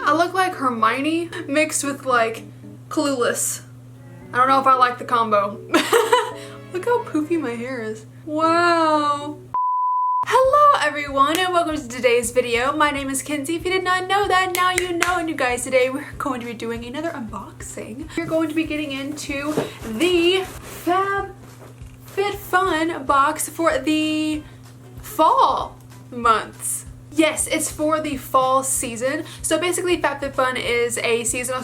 I look like Hermione mixed with like Clueless. I don't know if I like the combo. Look how poofy my hair is. Wow. Hello everyone and welcome to today's video. My name is Kenzie. If you did not know that, now you know. And you guys, today we're going to be doing another unboxing. We're going to be getting into the FabFitFun box for the fall months. Yes, it's for the fall season. So basically FabFitFun is a seasonal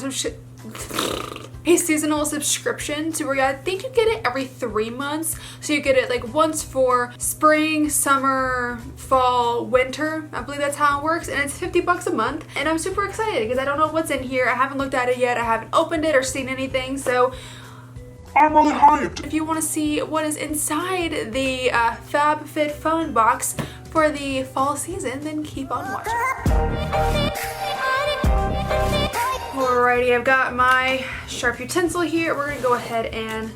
subscription to where I think you get it every 3 months. So you get it like once for spring, summer, fall, winter. I believe that's how it works, and it's 50 bucks a month. And I'm super excited because I don't know what's in here. I haven't looked at it yet. I haven't opened it or seen anything, so I'm really hyped. If you want to see what is inside the FabFitFun box for the fall season, then keep on watching. Alrighty, I've got my sharp utensil here. We're gonna go ahead and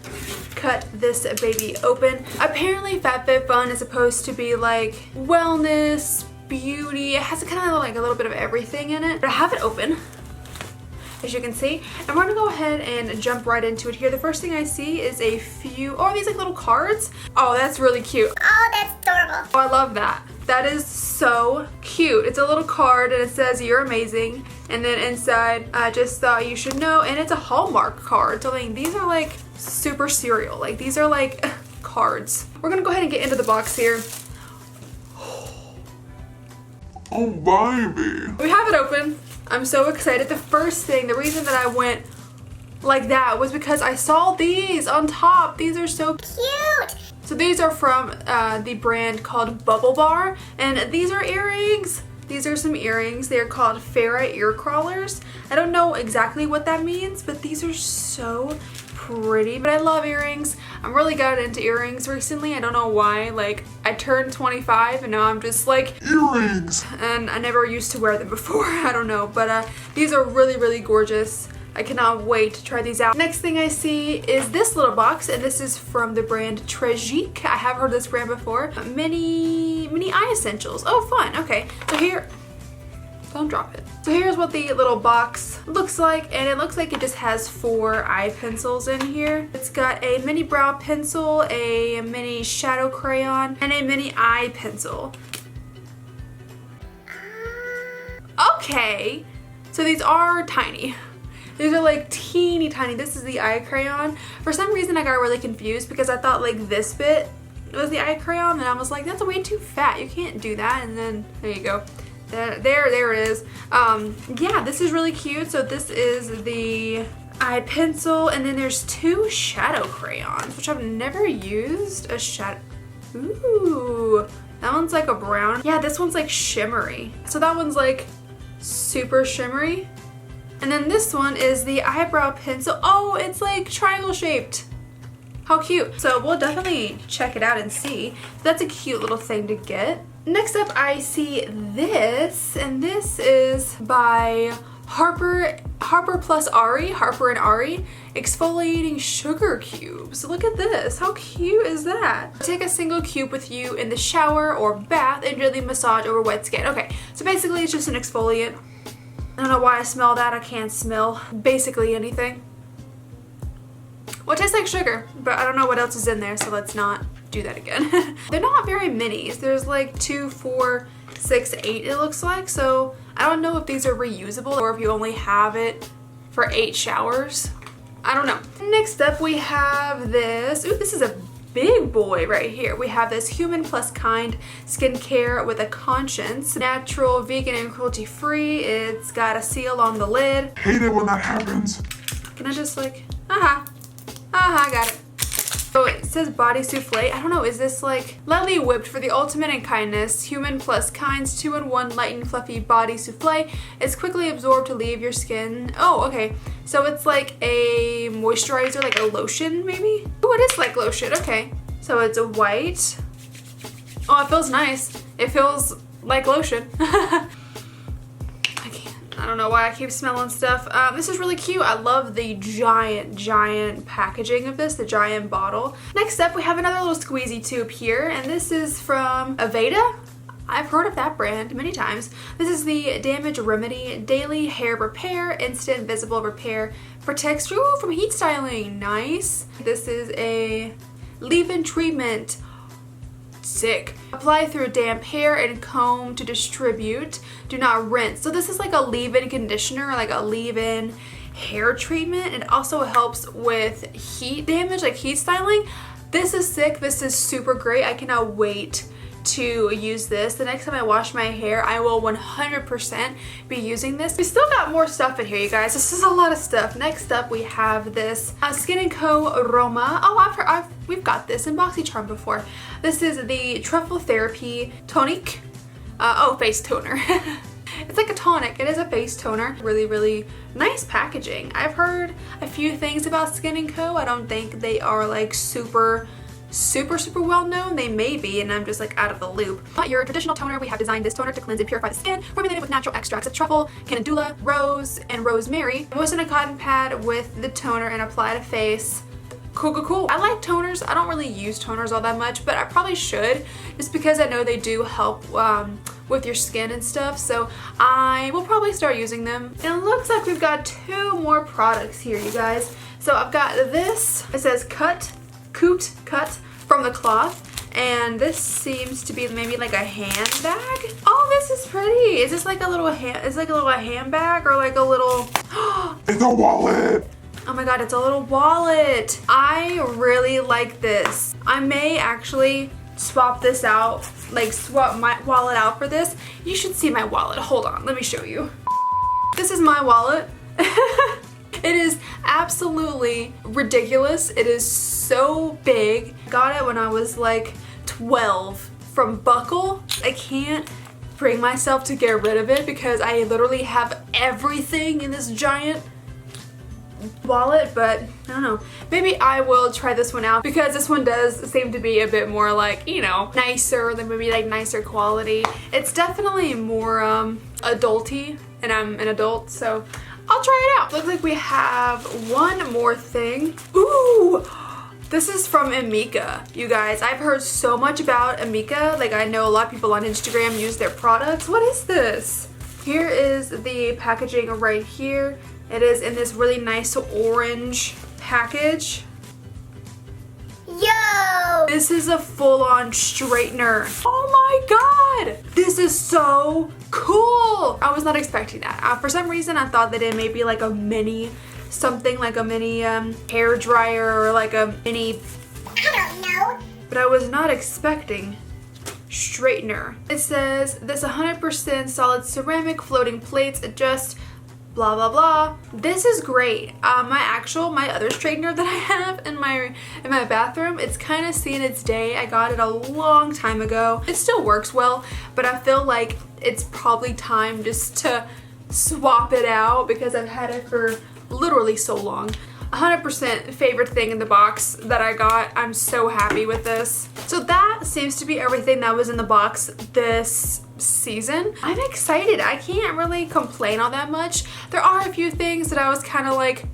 cut this baby open. Apparently FabFitFun is supposed to be like wellness, beauty. It has kind of like a little bit of everything in it. But I have it open, as you can see, and we're gonna go ahead and jump right into it here. The first thing I see is a few, oh, these like little cards. Oh, that's really cute. Oh, that's adorable. Oh, I love that. That is so cute. It's a little card and it says you're amazing, and then inside I just thought you should know, and it's a Hallmark card. So like, these are like super serial. Like these are like cards. We're gonna go ahead and get into the box here. Oh baby. We have it open. I'm so excited. The first thing, the reason that I went like that was because I saw these on top. These are so Cute. So these are from the brand called Bubble Bar, and these are earrings. These are some earrings. They're called Farrah ear crawlers. I don't know exactly what that means, but these are so pretty. But I love earrings. I'm really got into earrings recently. I don't know why. Like, I turned 25 and now I'm just like Earrings. And I never used to wear them before. I don't know, but these are really, really gorgeous. I cannot wait to try these out. Next thing I see is this little box, and this is from the brand Trejic. I have heard of this brand before. Mini eye essentials. Oh, fun. Okay, so here, don't drop it. So here's what the little box looks like, and it looks like it just has 4 eye pencils in here. It's got a mini brow pencil, a mini shadow crayon, and a mini eye pencil. Okay, so these are tiny. These are like teeny tiny. This is the eye crayon. For some reason I got really confused because I thought like this bit was the eye crayon, and I was like, that's way too fat. You can't do that. And then there you go. There it is. Yeah, this is really cute. So this is the eye pencil, and then there's 2 shadow crayons, which I've never used. A shadow. Ooh, that one's like a brown. Yeah, this one's like shimmery. So that one's like super shimmery. And then this one is the eyebrow pencil. Oh, it's like triangle shaped. How cute. So we'll definitely check it out and see. That's a cute little thing to get. Next up I see this, and this is by Harper plus Ari, Harper and Ari, exfoliating sugar cubes. Look at this. How cute is that? Take a single cube with you in the shower or bath and gently massage over wet skin. Okay, so basically it's just an exfoliant. I don't know why I smell that. I can't smell basically anything. Well, it tastes like sugar, but I don't know what else is in there, so let's not do that again. They're not very minis. There's like 2, 4, 6, 8 it looks like, so I don't know if these are reusable or if you only have it for 8 showers. I don't know. Next up we have this. Ooh, this is a big boy right here. We have this Human Plus Kind skincare with a conscience. Natural, vegan, and cruelty free. It's got a seal on the lid. Hate it when that happens. Can I just like, I got it. So it says body souffle. I don't know, is this like lightly whipped for the ultimate in kindness? Human Plus Kind's 2-in-1 light and fluffy body souffle. It's quickly absorbed to leave your skin. Oh, okay. So it's like a moisturizer, like a lotion maybe? Oh, it is like lotion, okay. So it's a white. Oh, it feels nice. It feels like lotion. I don't know why I keep smelling stuff. This is really cute. I love the giant packaging of this, the giant bottle. Next up, we have another little squeezy tube here, and this is from Aveda. I've heard of that brand many times. This is the Damage Remedy Daily Hair Repair Instant Visible Repair. Protects you from heat styling. Nice. This is a leave-in treatment. Sick. Apply through damp hair and comb to distribute. Do not rinse. So this is like a leave-in conditioner, like a leave-in hair treatment. It also helps with heat damage, like heat styling. This is sick. This is super great. I cannot wait to use this. The next time I wash my hair, I will 100% be using this. We still got more stuff in here, you guys. This is a lot of stuff. Next up, we have this Skin & Co. Aroma. Oh, we've got this in BoxyCharm before. This is the Truffle Therapy Tonic. Face toner. It's like a tonic. It is a face toner. Really, really nice packaging. I've heard a few things about Skin & Co. I don't think they are like super well known. They may be, and I'm just like out of the loop. Not your traditional toner. We have designed this toner to cleanse and purify the skin, formulated with natural extracts of truffle, calendula, rose, and rosemary. Moisten a cotton pad with the toner and apply to face. Cool. I like toners. I don't really use toners all that much, but I probably should, just because I know they do help with your skin and stuff, so I will probably start using them. And it looks like we've got 2 more products here, you guys. So I've got this. It says cut from the cloth, and this seems to be maybe like a handbag. Oh, this is pretty. Is this like a little handbag or like a little It's a wallet. Oh my god, it's a little wallet. I really like this. I may actually swap this out, like swap my wallet out for this. You should see my wallet. Hold on, let me show you. This is my wallet. It is absolutely ridiculous. It is so big. Got it when I was like 12 from Buckle. I can't bring myself to get rid of it because I literally have everything in this giant wallet, but I don't know. Maybe I will try this one out because this one does seem to be a bit more like, you know, nicer, than maybe like nicer quality. It's definitely more adulty, and I'm an adult, so I'll try it out. Looks like we have one more thing. Ooh! This is from Amika, you guys. I've heard so much about Amika. Like, I know a lot of people on Instagram use their products. What is this? Here is the packaging right here. It is in this really nice orange package. Yo! This is a full-on straightener. Oh my god! This is so cool! I was not expecting that. For some reason, I thought that it may be like a mini, something like a mini hair dryer or like a mini... I don't know. But I was not expecting straightener. It says, this 100% solid ceramic floating plates adjust blah blah blah. This is great. My other straightener that I have in my bathroom, it's kind of seen its day. I got it a long time ago. It still works well, but I feel like it's probably time just to swap it out because I've had it for literally so long. 100% favorite thing in the box that I got. I'm so happy with this. So that seems to be everything that was in the box this season. I'm excited. I can't really complain all that much. There are a few things that I was kind of like,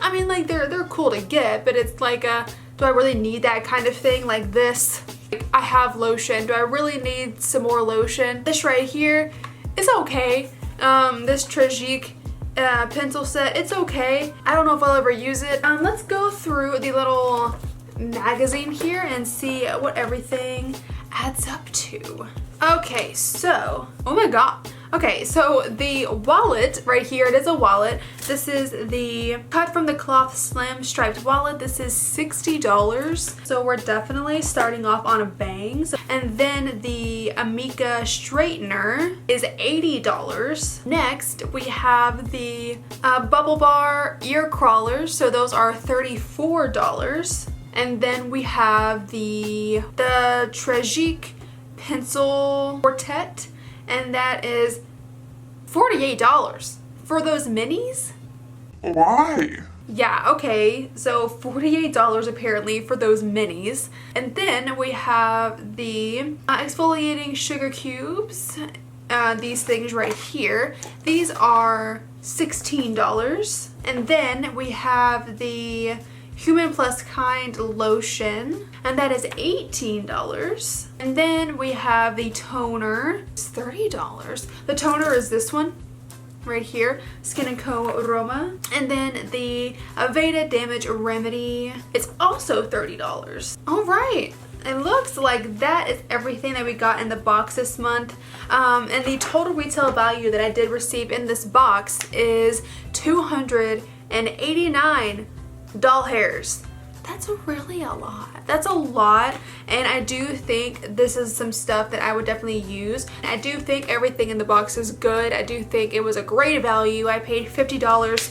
I mean, like they're cool to get, but it's like do I really need that kind of thing? Like this, like, I have lotion. Do I really need some more lotion? This right here is okay. This Tragique pencil set, it's okay. I don't know if I'll ever use it. Let's go through the little magazine here and see what everything adds up to. Okay, so, oh my god. Okay, so the wallet right here, it is a wallet. This is the cut from the cloth slim striped wallet. This is $60. So we're definitely starting off on a bang. And then the Amika straightener is $80. Next, we have the Bubble Bar ear crawlers. So those are $34. And then we have the Tragique pencil quartet, and that is $48 for those minis. Why? Yeah, okay, so $48 apparently for those minis. And then we have the exfoliating sugar cubes, these things right here. These are $16. And then we have the Human Plus Kind lotion, and that is $18. And then we have the toner. It's $30. The toner is this one right here, Skin & Co. Uoma. And then the Aveda Damage Remedy, it's also $30. All right. It looks like that is everything that we got in the box this month. And the total retail value that I did receive in this box is 289 doll hairs. That's really a lot. That's a lot, and I do think this is some stuff that I would definitely use. I do think everything in the box is good. I do think it was a great value. I paid $50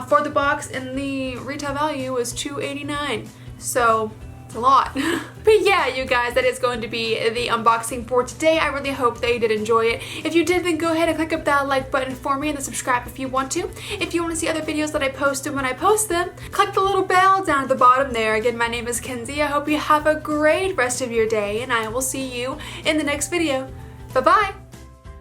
for the box, and the retail value was $289. So it's a lot. But yeah, you guys, that is going to be the unboxing for today. I really hope that you did enjoy it. If you did, then go ahead and click up that like button for me and then subscribe if you want to. If you want to see other videos that I post and when I post them, click the little bell down at the bottom there. Again, my name is Kenzie. I hope you have a great rest of your day, and I will see you in the next video. Bye-bye.